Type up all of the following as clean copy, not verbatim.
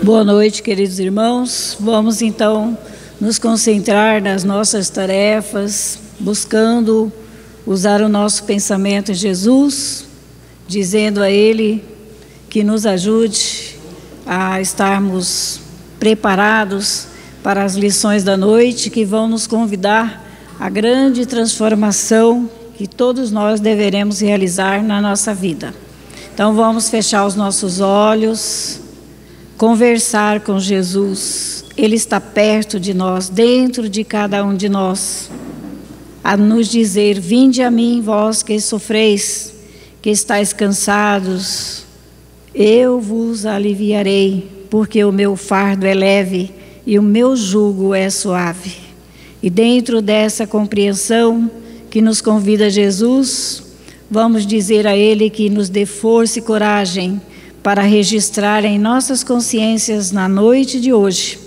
Boa noite, queridos irmãos. Vamos então nos concentrar nas nossas tarefas, buscando usar o nosso pensamento em Jesus, dizendo a Ele que nos ajude a estarmos preparados para as lições da noite, que vão nos convidar à grande transformação que todos nós deveremos realizar na nossa vida. Então vamos fechar os nossos olhos, conversar com Jesus. Ele está perto de nós, dentro de cada um de nós, a nos dizer: vinde a mim, vós que sofreis, que estáis cansados, eu vos aliviarei, porque o meu fardo é leve e o meu jugo é suave. E dentro dessa compreensão que nos convida Jesus, vamos dizer a Ele que nos dê força e coragem para registrar em nossas consciências na noite de hoje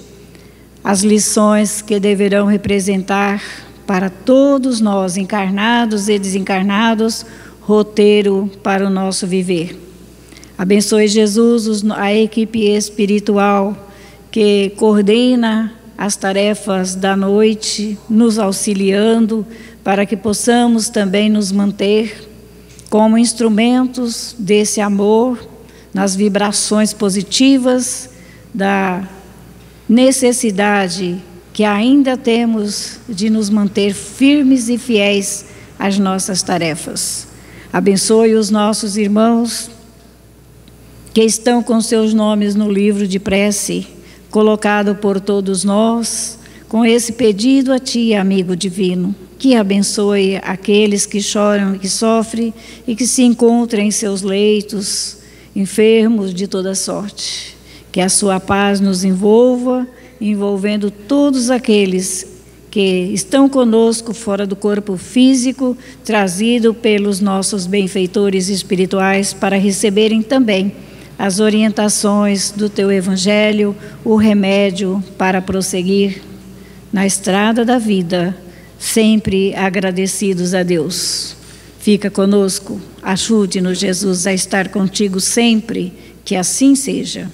as lições que deverão representar para todos nós, encarnados e desencarnados, roteiro para o nosso viver. Abençoe, Jesus, a equipe espiritual que coordena as tarefas da noite, nos auxiliando para que possamos também nos manter como instrumentos desse amor, nas vibrações positivas da necessidade que ainda temos de nos manter firmes e fiéis às nossas tarefas. Abençoe os nossos irmãos que estão com seus nomes no livro de prece, colocado por todos nós, com esse pedido a Ti, amigo divino, que abençoe aqueles que choram e que sofrem e que se encontram em seus leitos, enfermos de toda sorte. Que a sua paz nos envolva, envolvendo todos aqueles que estão conosco fora do corpo físico, trazido pelos nossos benfeitores espirituais para receberem também as orientações do Teu Evangelho, o remédio para prosseguir na estrada da vida, sempre agradecidos a Deus. Fica conosco, ajude-nos, Jesus, a estar contigo sempre, que assim seja.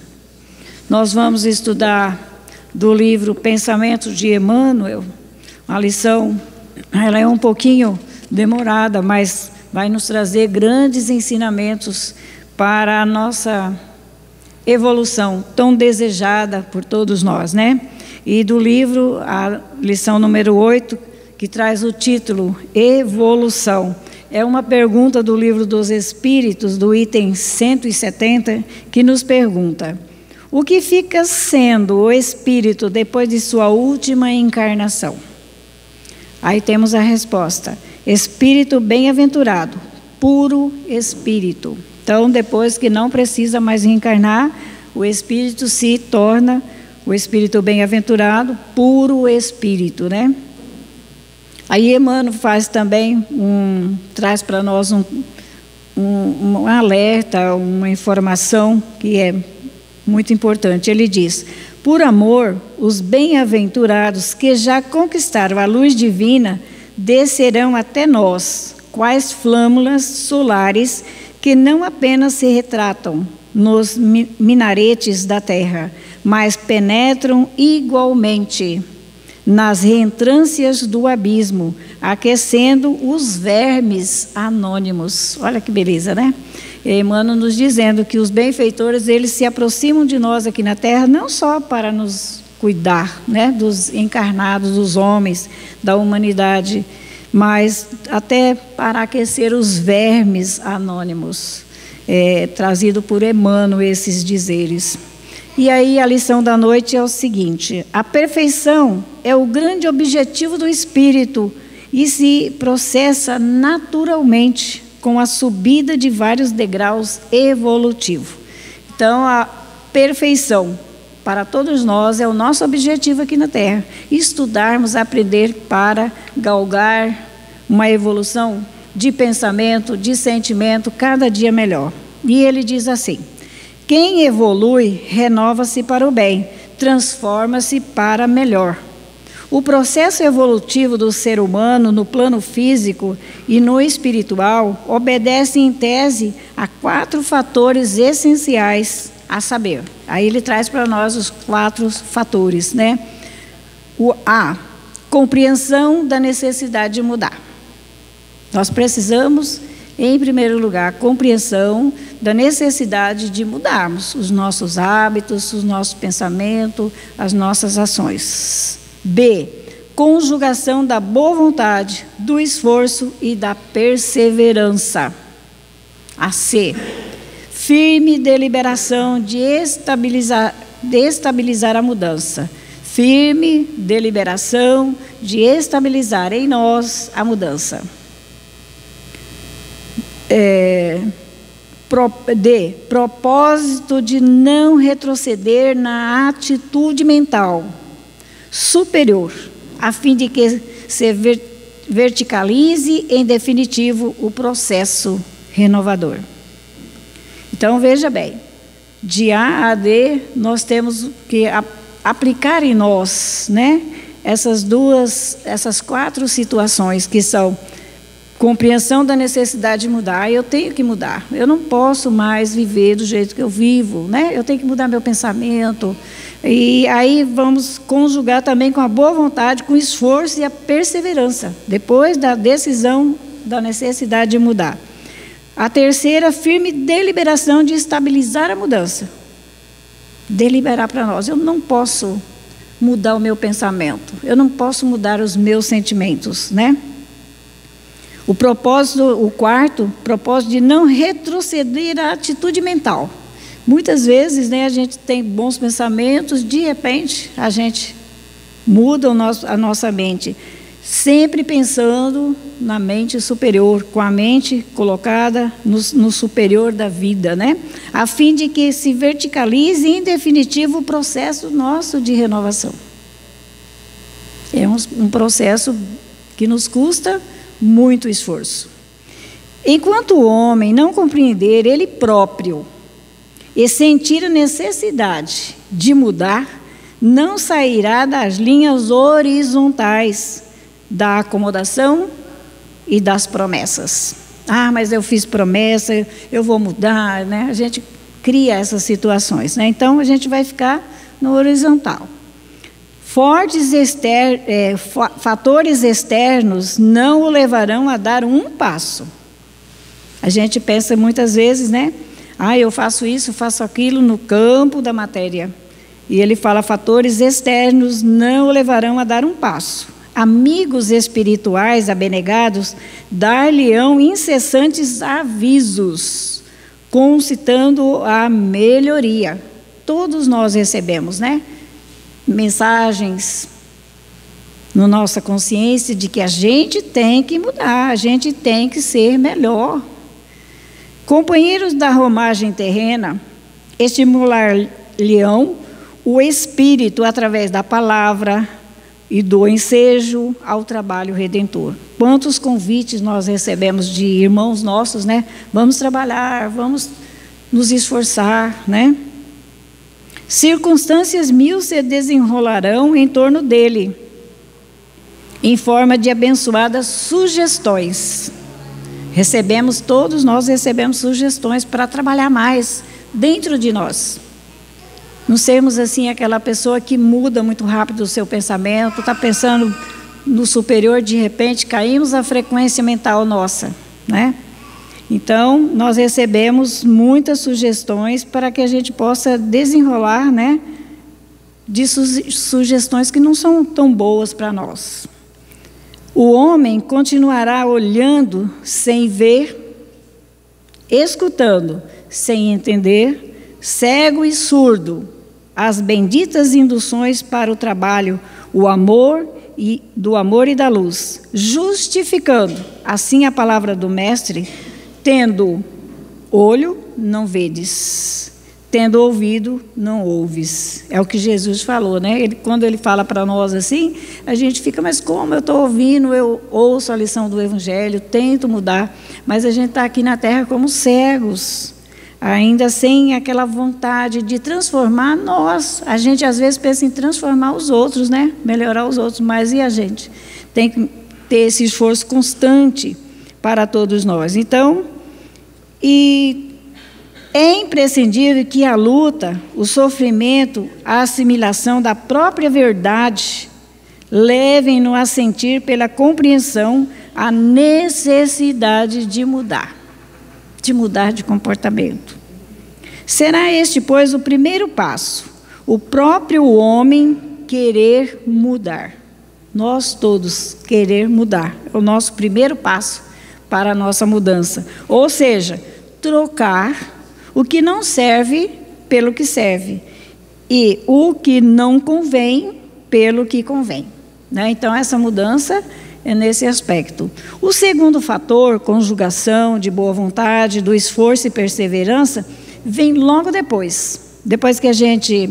Nós vamos estudar do livro Pensamentos de Emmanuel, uma lição, ela é um pouquinho demorada, mas vai nos trazer grandes ensinamentos para a nossa evolução, tão desejada por todos nós, né? E do livro, a lição número 8, que traz o título Evolução. É uma pergunta do Livro dos Espíritos, do item 170, que nos pergunta: o que fica sendo o espírito depois de sua última encarnação? Aí temos a resposta: espírito bem-aventurado, puro espírito. Então, depois que não precisa mais reencarnar, o espírito se torna o espírito bem-aventurado, puro espírito, né? Aí Emmanuel faz também traz para nós um alerta, uma informação que é muito importante. Ele diz: por amor, os bem-aventurados que já conquistaram a luz divina descerão até nós, quais flâmulas solares que não apenas se retratam nos minaretes da terra, mas penetram igualmente nas reentrâncias do abismo, aquecendo os vermes anônimos. Olha que beleza, né? Emmanuel nos dizendo que os benfeitores, eles se aproximam de nós aqui na Terra, não só para nos cuidar, né, dos encarnados, dos homens, da humanidade, mas até para aquecer os vermes anônimos, trazido por Emmanuel esses dizeres. E aí a lição da noite é o seguinte: a perfeição é o grande objetivo do espírito e se processa naturalmente com a subida de vários degraus evolutivos. Então, a perfeição para todos nós é o nosso objetivo aqui na Terra. Estudarmos, aprender para galgar uma evolução de pensamento, de sentimento, cada dia melhor. E ele diz assim: quem evolui renova-se para o bem, transforma-se para melhor. O processo evolutivo do ser humano no plano físico e no espiritual obedece, em tese, a 4 fatores essenciais a saber. Aí ele traz para nós os 4 fatores, né? O A, compreensão da necessidade de mudar. Nós precisamos, em primeiro lugar, compreensão da necessidade de mudarmos os nossos hábitos, os nossos pensamentos, as nossas ações. B, conjugação da boa vontade, do esforço e da perseverança. A C, firme deliberação de estabilizar a mudança. Firme deliberação de estabilizar em nós a mudança. D, propósito de não retroceder na atitude mental superior, a fim de que se verticalize, em definitivo, o processo renovador. Então, veja bem, de A a D, nós temos que aplicar em nós, né, essas 4 situações que são compreensão da necessidade de mudar. Eu tenho que mudar, eu não posso mais viver do jeito que eu vivo, né? Eu tenho que mudar meu pensamento. E aí vamos conjugar também com a boa vontade, com o esforço e a perseverança, depois da decisão da necessidade de mudar. A terceira, firme deliberação de estabilizar a mudança. Deliberar para nós, eu não posso mudar o meu pensamento, eu não posso mudar os meus sentimentos, né? O quarto, propósito de não retroceder à atitude mental. Muitas vezes, né, a gente tem bons pensamentos, de repente, a gente muda a nossa mente, sempre pensando na mente superior, com a mente colocada no superior da vida, né? A fim de que se verticalize, em definitivo, o processo nosso de renovação. É um processo que nos custa muito esforço. Enquanto o homem não compreender ele próprio e sentir a necessidade de mudar, não sairá das linhas horizontais da acomodação e das promessas. Ah, mas eu fiz promessa, eu vou mudar, né? A gente cria essas situações, né? Então a gente vai ficar no horizontal. Fatores externos não o levarão a dar um passo. A gente pensa muitas vezes, né? Ah, eu faço isso, faço aquilo no campo da matéria. E ele fala, fatores externos não o levarão a dar um passo. Amigos espirituais abnegados dar-lhe-ão incessantes avisos, concitando a melhoria. Todos nós recebemos, né? Mensagens na nossa consciência de que a gente tem que mudar, a gente tem que ser melhor. Companheiros da romagem terrena, estimular-lhe-ão o espírito através da palavra e do ensejo ao trabalho redentor. Quantos convites nós recebemos de irmãos nossos, né? Vamos trabalhar, vamos nos esforçar, né? Circunstâncias 1000 se desenrolarão em torno dele, em forma de abençoadas sugestões. Todos nós recebemos sugestões para trabalhar mais dentro de nós. Não sermos assim aquela pessoa que muda muito rápido o seu pensamento, está pensando no superior, de repente caímos a frequência mental nossa, né? Então, nós recebemos muitas sugestões para que a gente possa desenrolar, né, de sugestões que não são tão boas para nós. O homem continuará olhando sem ver, escutando sem entender, cego e surdo às benditas induções para o trabalho, do amor e da luz, justificando, assim a palavra do Mestre, tendo olho, não vedes, tendo ouvido, não ouves. É o que Jesus falou, né? Quando ele fala para nós assim, a gente fica, mas como eu estou ouvindo, eu ouço a lição do Evangelho, tento mudar, mas a gente está aqui na terra como cegos. ainda sem aquela vontade de transformar nós. A gente às vezes pensa em transformar os outros, né? Melhorar os outros, mas e a gente? Tem que ter esse esforço constante para todos nós. Então, é imprescindível que a luta, o sofrimento, a assimilação da própria verdade levem-no a sentir pela compreensão a necessidade de mudar de comportamento. Será este, pois, o primeiro passo, o próprio homem querer mudar. Nós todos querer mudar, é o nosso primeiro passo para a nossa mudança. Ou seja, trocar o que não serve pelo que serve e o que não convém pelo que convém, né? Então, essa mudança é nesse aspecto. O segundo fator, conjugação de boa vontade, do esforço e perseverança, vem logo depois. Depois que a gente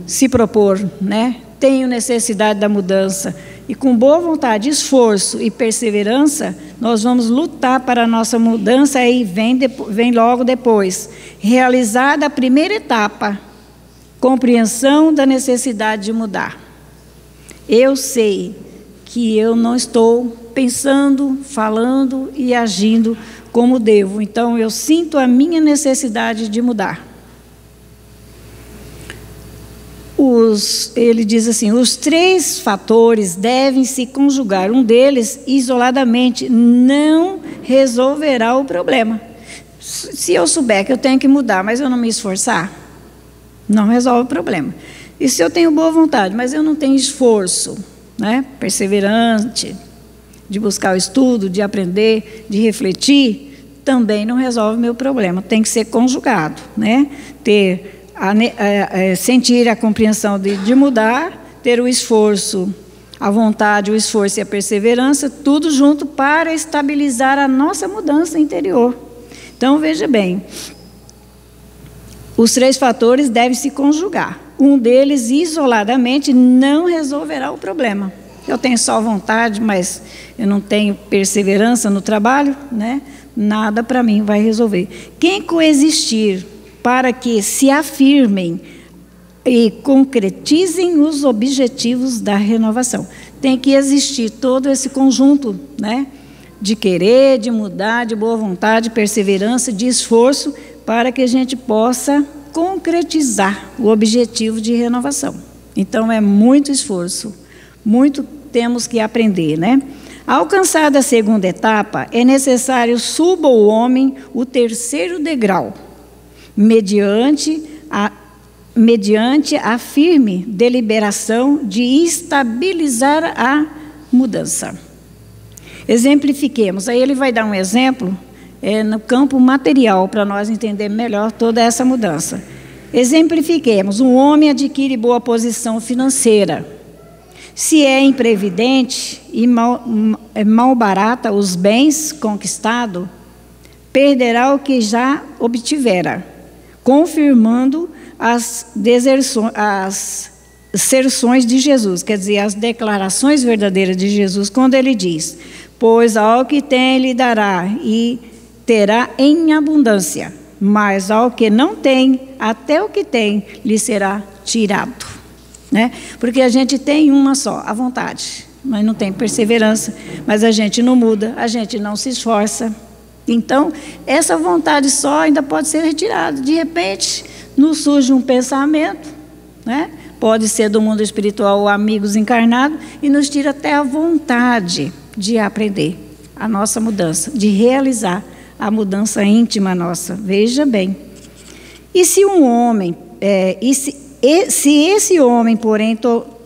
se propor, né? Tenho necessidade da mudança e com boa vontade, esforço e perseverança, nós vamos lutar para a nossa mudança e vem logo depois. Realizada a primeira etapa, compreensão da necessidade de mudar. Eu sei que eu não estou pensando, falando e agindo como devo. Então, eu sinto a minha necessidade de mudar. Ele diz assim, os 3 fatores devem se conjugar. Um deles, isoladamente, não resolverá o problema. Se eu souber que eu tenho que mudar, mas eu não me esforçar, não resolve o problema. E se eu tenho boa vontade, mas eu não tenho esforço, né, perseverante, de buscar o estudo, de aprender, de refletir, também não resolve o meu problema. Tem que ser conjugado, né? Sentir a compreensão de mudar, ter o esforço, a vontade, o esforço e a perseverança, tudo junto para estabilizar a nossa mudança interior. Então, veja bem, os 3 fatores devem se conjugar. Um deles, isoladamente, não resolverá o problema. Eu tenho só vontade, mas eu não tenho perseverança no trabalho, né? Nada para mim vai resolver. Quem coexistir para que se afirmem e concretizem os objetivos da renovação. Tem que existir todo esse conjunto, né? De querer, de mudar, de boa vontade, perseverança, de esforço, para que a gente possa concretizar o objetivo de renovação. Então, é muito esforço, muito temos que aprender, né? Alcançada a segunda etapa, é necessário suba o homem o 3º degrau, mediante a firme deliberação de estabilizar a mudança. Exemplifiquemos. Aí ele vai dar um exemplo no campo material, para nós entendermos melhor toda essa mudança. Exemplifiquemos. Um homem adquire boa posição financeira. Se é imprevidente e malbarata os bens conquistados, perderá o que já obtivera, confirmando as asserções de Jesus, quer dizer, as declarações verdadeiras de Jesus, quando ele diz, pois ao que tem lhe dará e terá em abundância, mas ao que não tem, até o que tem lhe será tirado. Né? Porque a gente tem uma só, a vontade, mas não tem perseverança, mas a gente não muda, a gente não se esforça. Então, essa vontade só ainda pode ser retirada. De repente, nos surge um pensamento, né? Pode ser do mundo espiritual ou amigos encarnados, e nos tira até a vontade de aprender a nossa mudança, de realizar a mudança íntima nossa. Veja bem. E se um homem, se esse homem, porém,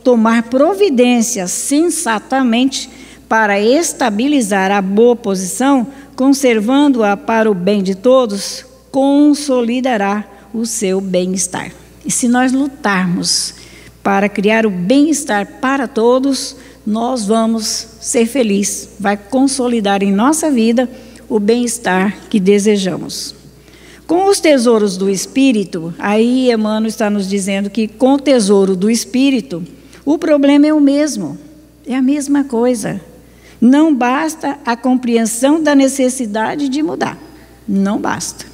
tomar providências sensatamente para estabilizar a boa posição, conservando-a para o bem de todos, consolidará o seu bem-estar. E se nós lutarmos para criar o bem-estar para todos, nós vamos ser felizes, vai consolidar em nossa vida o bem-estar que desejamos. Com os tesouros do Espírito, aí Emmanuel está nos dizendo que com o tesouro do Espírito, o problema é o mesmo, é a mesma coisa. Não basta a compreensão da necessidade de mudar, não basta.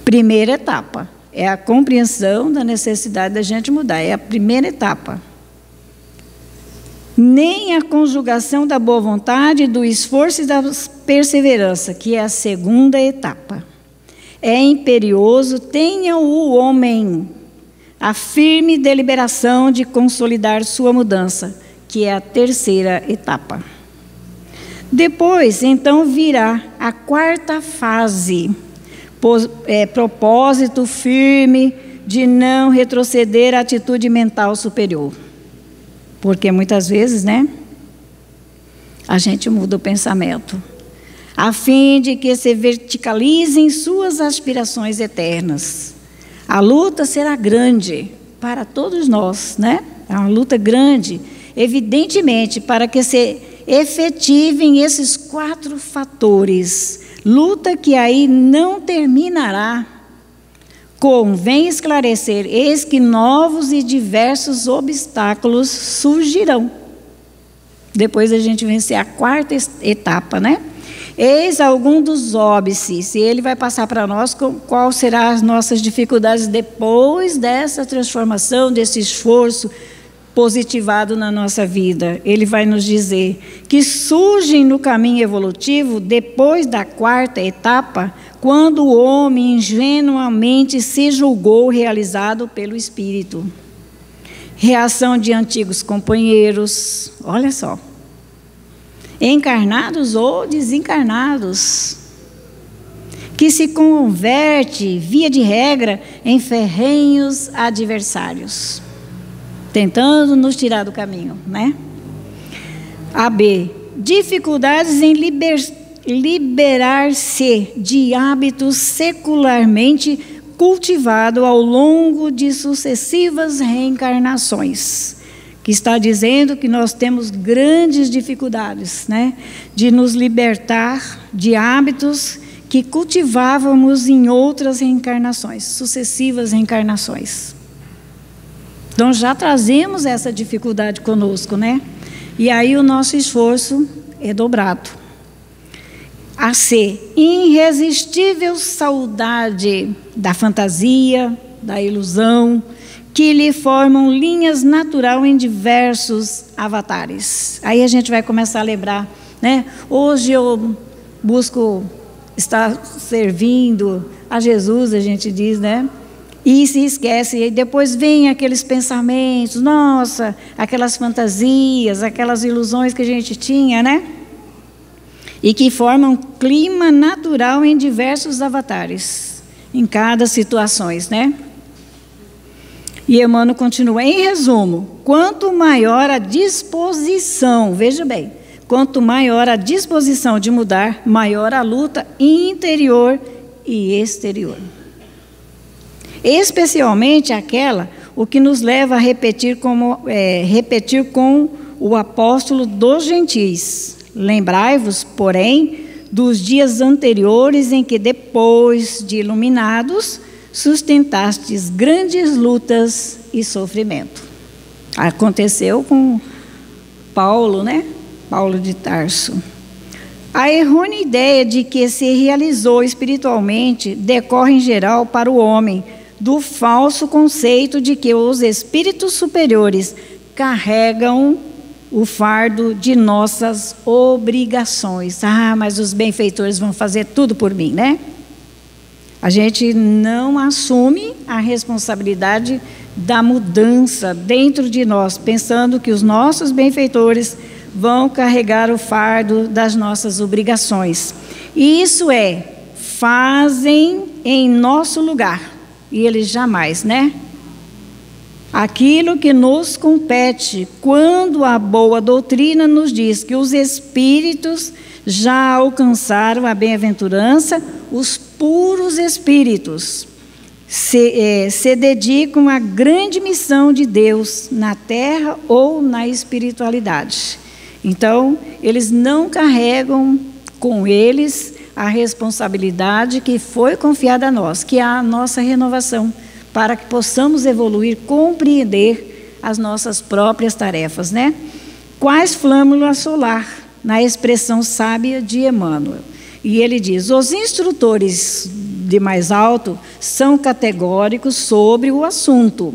Primeira etapa é a compreensão da necessidade da gente mudar, é a primeira etapa. Nem a conjugação da boa vontade, do esforço e da perseverança, que é a segunda etapa. É imperioso, tenha o homem a firme deliberação de consolidar sua mudança, que é a terceira etapa. Depois, então, virá a quarta fase, propósito firme de não retroceder à atitude mental superior. Porque muitas vezes, né, a gente muda o pensamento, a fim de que se verticalizem suas aspirações eternas. A luta será grande para todos nós, né? É uma luta grande, evidentemente, para que se efetivem esses 4 fatores. Luta que aí não terminará. Convém esclarecer, eis que novos e diversos obstáculos surgirão. Depois a gente vencer a quarta etapa, né? Eis algum dos óbices, e ele vai passar para nós qual serão as nossas dificuldades depois dessa transformação, desse esforço positivado na nossa vida. Ele vai nos dizer que surgem no caminho evolutivo, depois da quarta etapa, quando o homem ingenuamente se julgou realizado pelo Espírito. Reação de antigos companheiros, olha só, encarnados ou desencarnados, que se converte, via de regra, em ferrenhos adversários, tentando nos tirar do caminho, né? AB, dificuldades em liberar-se de hábitos secularmente cultivados ao longo de sucessivas reencarnações, que está dizendo que nós temos grandes dificuldades, né, de nos libertar de hábitos que cultivávamos em outras reencarnações, sucessivas reencarnações. Então já trazemos essa dificuldade conosco, né? E aí o nosso esforço é dobrado. A C, irresistível saudade da fantasia, da ilusão, que lhe formam linhas natural em diversos avatares. Aí a gente vai começar a lembrar, né? Hoje eu busco estar servindo a Jesus, a gente diz, né? E se esquece, e depois vem aqueles pensamentos, nossa, aquelas fantasias, aquelas ilusões que a gente tinha, né? E que formam clima natural em diversos avatares, em cada situações, né? E Emmanuel continua, em resumo, quanto maior a disposição, veja bem, quanto maior a disposição de mudar, maior a luta interior e exterior. Especialmente aquela, o que nos leva a repetir com o apóstolo dos gentis. Lembrai-vos, porém, dos dias anteriores em que, depois de iluminados, sustentastes grandes lutas e sofrimento. Aconteceu com Paulo, né? Paulo de Tarso. A errônea ideia de que se realizou espiritualmente decorre em geral para o homem do falso conceito de que os espíritos superiores carregam o fardo de nossas obrigações. Ah, mas os benfeitores vão fazer tudo por mim, né? A gente não assume a responsabilidade da mudança dentro de nós, pensando que os nossos benfeitores vão carregar o fardo das nossas obrigações. E isso fazem em nosso lugar. E eles jamais, né? Aquilo que nos compete, quando a boa doutrina nos diz que os espíritos já alcançaram a bem-aventurança, os puros espíritos se dedicam à grande missão de Deus na terra ou na espiritualidade. Então, eles não carregam com eles a responsabilidade que foi confiada a nós, que é a nossa renovação, para que possamos evoluir, compreender as nossas próprias tarefas, né? Quais flâmula solar, na expressão sábia de Emmanuel. E ele diz, os instrutores de mais alto são categóricos sobre o assunto.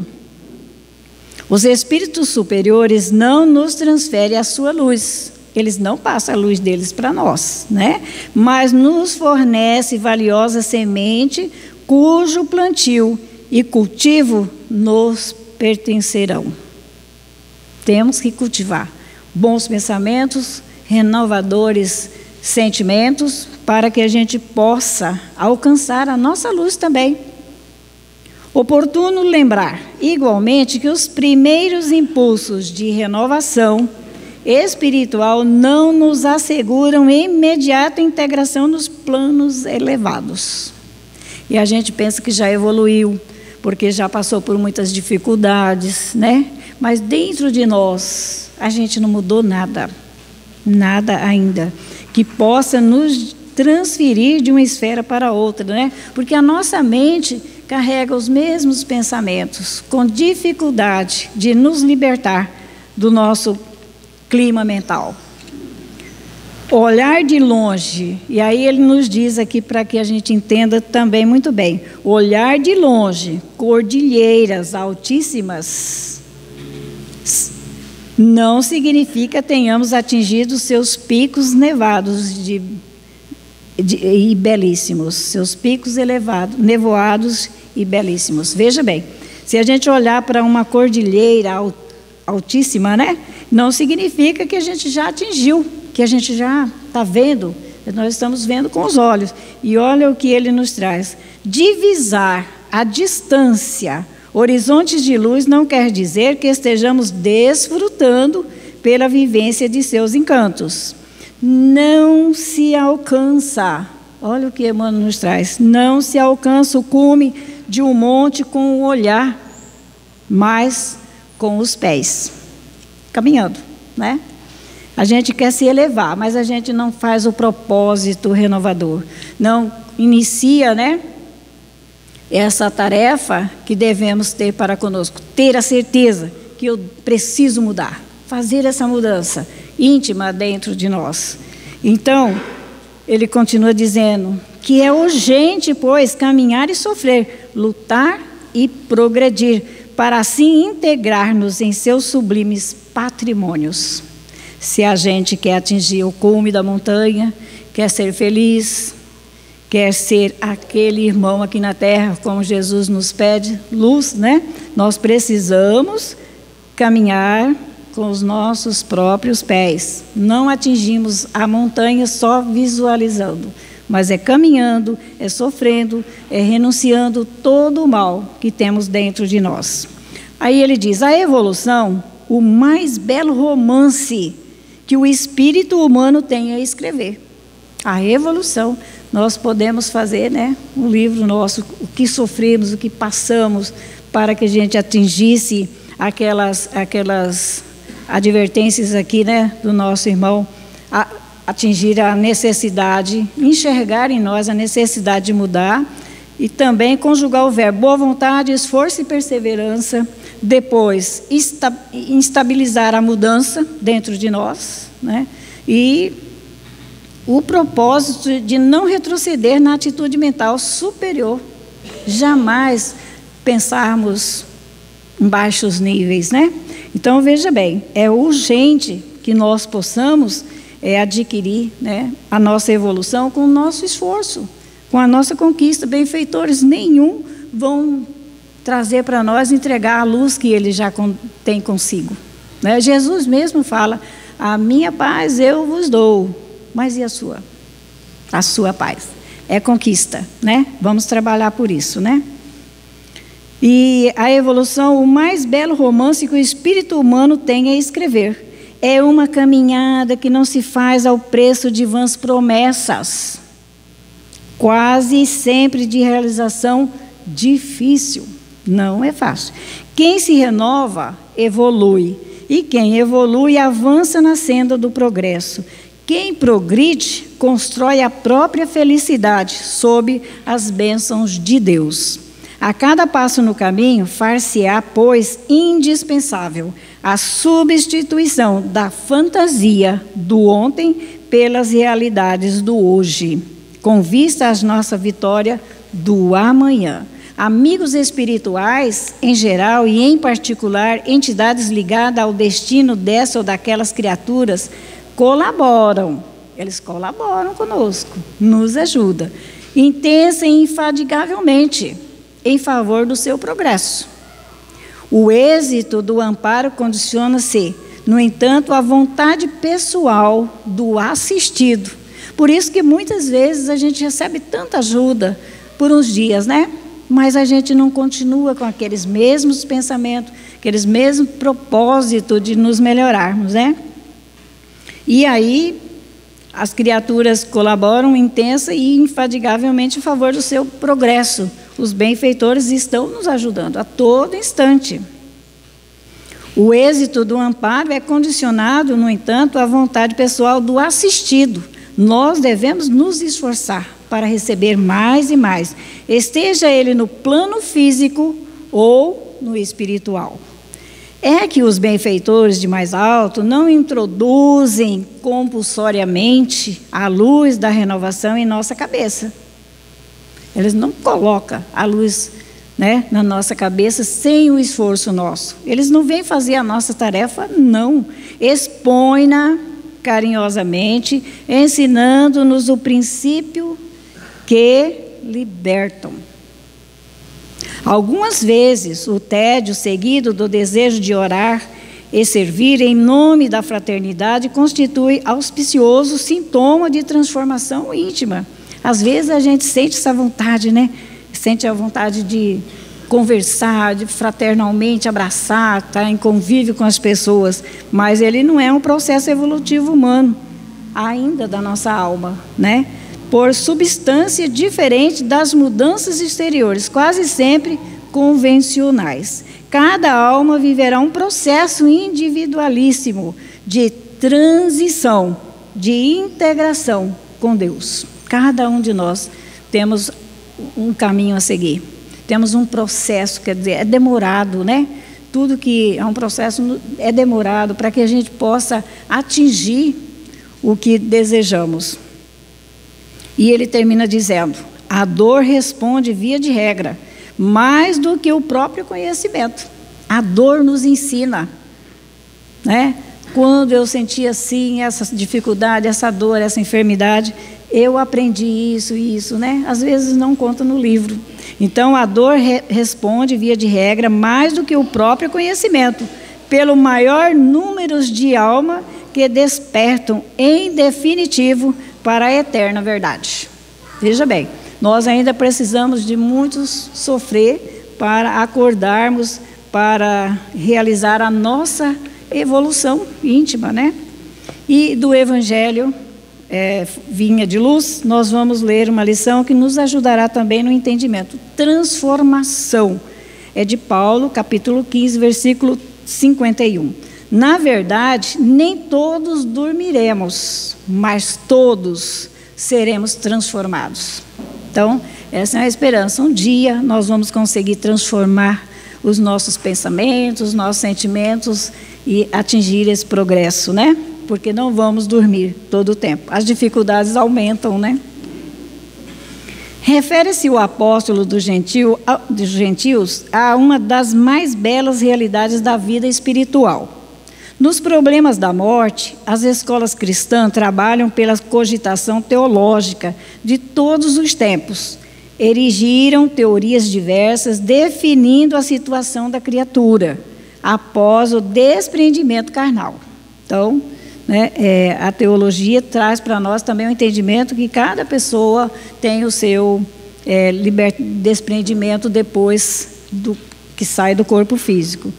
Os espíritos superiores não nos transferem a sua luz. Eles não passam a luz deles para nós, né? Mas nos fornece valiosa semente, cujo plantio e cultivo nos pertencerão. Temos que cultivar bons pensamentos, renovadores sentimentos, para que a gente possa alcançar a nossa luz também. Oportuno lembrar, igualmente, que os primeiros impulsos de renovação espiritual não nos asseguram imediata integração nos planos elevados. E a gente pensa que já evoluiu, porque já passou por muitas dificuldades, né? Mas dentro de nós, a gente não mudou nada, nada ainda, que possa nos transferir de uma esfera para outra, né? Porque a nossa mente carrega os mesmos pensamentos, com dificuldade de nos libertar do nosso clima mental. Olhar de longe, e aí ele nos diz aqui para que a gente entenda também muito bem, olhar de longe, cordilheiras altíssimas, não significa tenhamos atingido seus picos nevados e belíssimos, seus picos elevados, nevoados e belíssimos. Veja bem, se a gente olhar para uma cordilheira altíssima, né, não significa que a gente já atingiu, que a gente já está vendo, nós estamos vendo com os olhos. E olha o que ele nos traz. Divisar a distância, horizontes de luz, não quer dizer que estejamos desfrutando pela vivência de seus encantos. Não se alcança, olha o que Emmanuel nos traz, não se alcança o cume de um monte com o olhar, mas com os pés, caminhando, né? A gente quer se elevar, mas a gente não faz o propósito renovador, não inicia, né, essa tarefa que devemos ter para conosco, ter a certeza que eu preciso mudar, fazer essa mudança íntima dentro de nós. Então, ele continua dizendo que é urgente, pois, caminhar e sofrer, lutar e progredir, para assim integrar-nos em seus sublimes patrimônios. Se a gente quer atingir o cume da montanha, quer ser feliz, quer ser aquele irmão aqui na terra, como Jesus nos pede, luz, né? Nós precisamos caminhar com os nossos próprios pés. Não atingimos a montanha só visualizando, mas é caminhando, é sofrendo, é renunciando todo o mal que temos dentro de nós. Aí ele diz, a evolução, o mais belo romance que o espírito humano tem a escrever. A evolução, nós podemos fazer, né, um livro nosso, o que sofremos, o que passamos, para que a gente atingisse aquelas advertências aqui, né, do nosso irmão, atingir a necessidade, enxergar em nós a necessidade de mudar, e também conjugar o verbo boa vontade, esforço e perseverança. Depois, instabilizar a mudança dentro de nós, né? E o propósito de não retroceder na atitude mental superior. Jamais pensarmos em baixos níveis, né? Então, veja bem, é urgente que nós possamos adquirir, né, a nossa evolução com o nosso esforço, com a nossa conquista. Benfeitores nenhum vão trazer para nós, entregar a luz que ele já tem consigo, né? Jesus mesmo fala, a minha paz eu vos dou, mas e a sua? A sua paz é conquista, né? Vamos trabalhar por isso, né? E a evolução, o mais belo romance que o espírito humano tem a escrever, é uma caminhada que não se faz ao preço de vãs promessas, quase sempre de realização difícil. Não é fácil. Quem se renova, evolui. E quem evolui, avança na senda do progresso. Quem progride, constrói a própria felicidade sob as bênçãos de Deus. A cada passo no caminho, far-se-á, pois, indispensável a substituição da fantasia do ontem pelas realidades do hoje, com vista à nossa vitória do amanhã. Amigos espirituais, em geral e em particular, entidades ligadas ao destino dessa ou daquelas criaturas, colaboram. Eles colaboram conosco, nos ajudam, intensa e infatigavelmente, em favor do seu progresso. O êxito do amparo condiciona-se, no entanto, à vontade pessoal do assistido. Por isso que muitas vezes a gente recebe tanta ajuda por uns dias, né? Mas a gente não continua com aqueles mesmos pensamentos, aqueles mesmos propósitos de nos melhorarmos, né? E aí as criaturas colaboram intensa e infatigavelmente em favor do seu progresso. Os benfeitores estão nos ajudando a todo instante. O êxito do amparo é condicionado, no entanto, à vontade pessoal do assistido. Nós devemos nos esforçar para receber mais e mais, esteja ele no plano físico ou no espiritual. É que os benfeitores de mais alto não introduzem compulsoriamente a luz da renovação em nossa cabeça. Eles não colocam a luz, né, na nossa cabeça sem o esforço nosso. Eles não vêm fazer a nossa tarefa, não. Expõe-na carinhosamente, ensinando-nos o princípio que libertam. Algumas vezes, o tédio seguido do desejo de orar e servir em nome da fraternidade constitui auspicioso sintoma de transformação íntima. Às vezes a gente sente essa vontade, né? Sente a vontade de conversar, de fraternalmente abraçar, estar em convívio com as pessoas, mas ele não é um processo evolutivo humano, ainda da nossa alma, né? Por substância diferente das mudanças exteriores, quase sempre convencionais. Cada alma viverá um processo individualíssimo de transição, de integração com Deus. Cada um de nós temos um caminho a seguir. Temos um processo, quer dizer, é demorado, né? Tudo que é um processo é demorado para que a gente possa atingir o que desejamos. E ele termina dizendo: a dor responde via de regra, mais do que o próprio conhecimento. A dor nos ensina, né? Quando eu senti assim, essa dificuldade, essa dor, essa enfermidade, eu aprendi isso, né? Às vezes não conta no livro. Então, a dor responde, via de regra, mais do que o próprio conhecimento, pelo maior número de almas que despertam, em definitivo, para a eterna verdade. Veja bem, nós ainda precisamos de muitos sofrer para acordarmos, para realizar a nossa evolução íntima, né? E do Evangelho Vinha de Luz, nós vamos ler uma lição que nos ajudará também no entendimento. Transformação. É de Paulo, capítulo 15, versículo 51. Na verdade, nem todos dormiremos, mas todos seremos transformados. Então, essa é a esperança. Um dia nós vamos conseguir transformar os nossos pensamentos, os nossos sentimentos e atingir esse progresso, né? Porque não vamos dormir todo o tempo. As dificuldades aumentam, né? Refere-se o apóstolo dos gentios a uma das mais belas realidades da vida espiritual. Nos problemas da morte, as escolas cristãs trabalham pela cogitação teológica de todos os tempos. Erigiram teorias diversas definindo a situação da criatura após o desprendimento carnal. Então, né, a teologia traz para nós também o entendimento que cada pessoa tem o seu desprendimento depois que sai do corpo físico.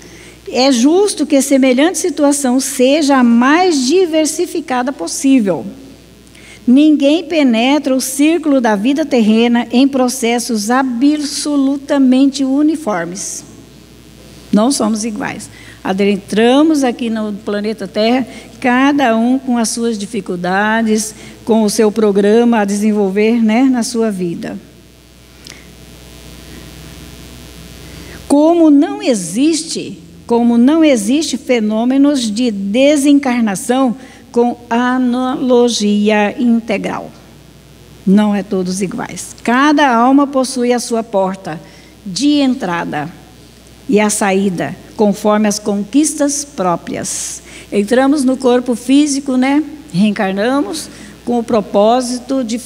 É justo que semelhante situação seja a mais diversificada possível. Ninguém penetra o círculo da vida terrena em processos absolutamente uniformes. Não somos iguais. Adentramos aqui no planeta Terra, cada um com as suas dificuldades, com o seu programa a desenvolver, né, na sua vida. Como não existe fenômenos de desencarnação com analogia integral. não é todos iguais. Cada alma possui a sua porta de entrada e a saída, conforme as conquistas próprias. Entramos no corpo físico, né? Reencarnamos com o propósito de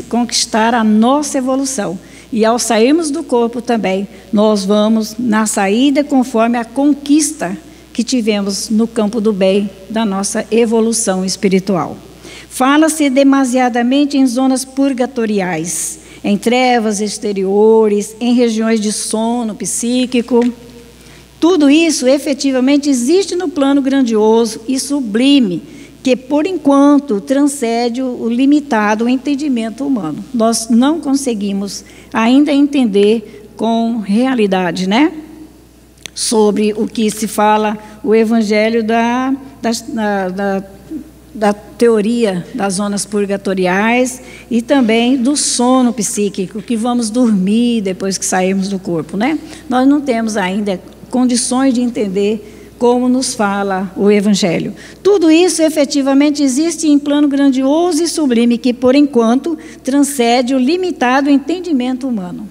conquistar a nossa evolução. E ao sairmos do corpo também, nós vamos na saída conforme a conquista que tivemos no campo do bem da nossa evolução espiritual. Fala-se demasiadamente em zonas purgatoriais, em trevas exteriores, em regiões de sono psíquico. Tudo isso efetivamente existe no plano grandioso e sublime, que por enquanto transcende o limitado entendimento humano. Nós não conseguimos ainda entender com realidade, né? Sobre o que se fala o Evangelho da teoria das zonas purgatoriais e também do sono psíquico, que vamos dormir depois que sairmos do corpo, né? Nós não temos ainda condições de entender como nos fala o Evangelho. Tudo isso efetivamente existe em plano grandioso e sublime, que por enquanto transcende o limitado entendimento humano.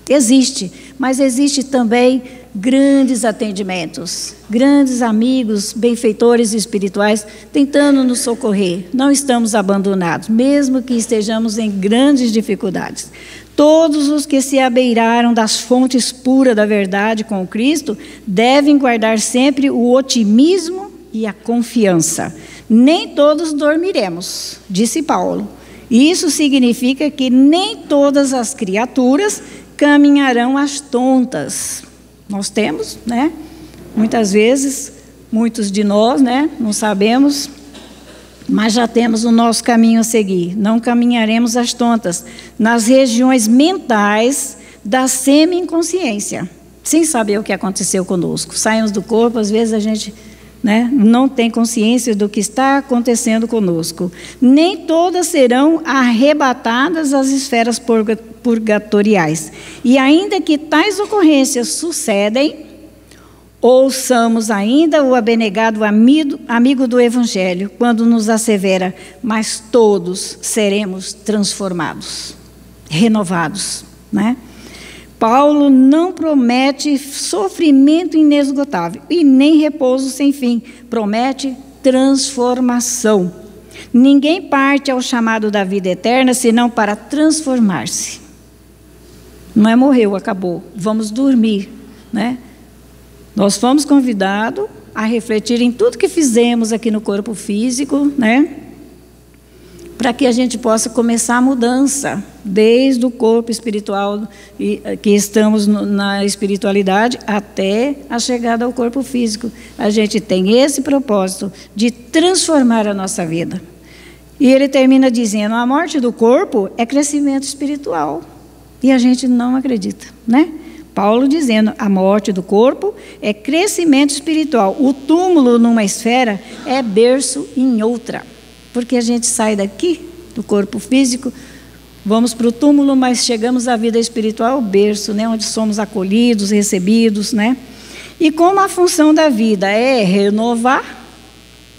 Existe, mas existe também grandes atendimentos, grandes amigos, benfeitores espirituais tentando nos socorrer. Não estamos abandonados, mesmo que estejamos em grandes dificuldades. Todos os que se abeiraram das fontes puras da verdade com Cristo devem guardar sempre o otimismo e a confiança. Nem todos dormiremos, disse Paulo. Isso significa que nem todas as criaturas caminharão às tontas. Nós temos, né? Muitas vezes, muitos de nós, né? Não sabemos, mas já temos o nosso caminho a seguir. Não caminharemos às tontas, nas regiões mentais da semi-inconsciência, sem saber o que aconteceu conosco. Saímos do corpo, às vezes a gente, né, não tem consciência do que está acontecendo conosco. Nem todas serão arrebatadas às esferas purgatoriais. E ainda que tais ocorrências sucedem, ouçamos ainda o abnegado amigo do Evangelho, quando nos assevera: mas todos seremos transformados, renovados, né? Paulo não promete sofrimento inesgotável e nem repouso sem fim, promete transformação. Ninguém parte ao chamado da vida eterna senão para transformar-se. Não é morreu, acabou, vamos dormir, né? Nós fomos convidados a refletir em tudo que fizemos aqui no corpo físico, né? Para que a gente possa começar a mudança, desde o corpo espiritual, que estamos na espiritualidade, até a chegada ao corpo físico. A gente tem esse propósito de transformar a nossa vida. E ele termina dizendo: a morte do corpo é crescimento espiritual. E a gente não acredita, né? Paulo dizendo: a morte do corpo é crescimento espiritual. O túmulo numa esfera é berço em outra. Porque a gente sai daqui, do corpo físico, vamos para o túmulo, mas chegamos à vida espiritual, o berço, né, onde somos acolhidos, recebidos, né? E como a função da vida é renovar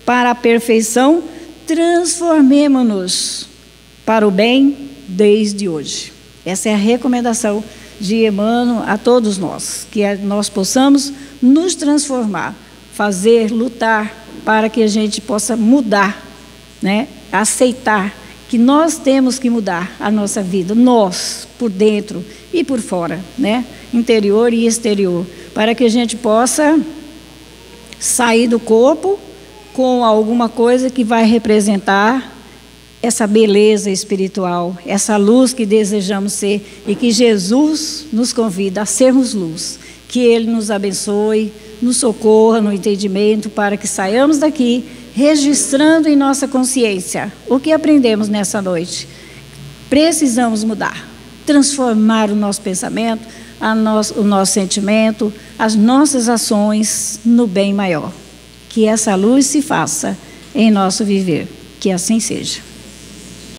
para a perfeição, transformemo-nos para o bem desde hoje. Essa é a recomendação de Emmanuel a todos nós, que nós possamos nos transformar, fazer, lutar para que a gente possa mudar, né? Aceitar que nós temos que mudar a nossa vida, nós, por dentro e por fora, né? Interior e exterior, para que a gente possa sair do corpo com alguma coisa que vai representar essa beleza espiritual, essa luz que desejamos ser e que Jesus nos convida a sermos luz. Que Ele nos abençoe, nos socorra no entendimento para que saiamos daqui registrando em nossa consciência o que aprendemos nessa noite. Precisamos mudar, transformar o nosso pensamento, o nosso sentimento, as nossas ações no bem maior. Que essa luz se faça em nosso viver. Que assim seja.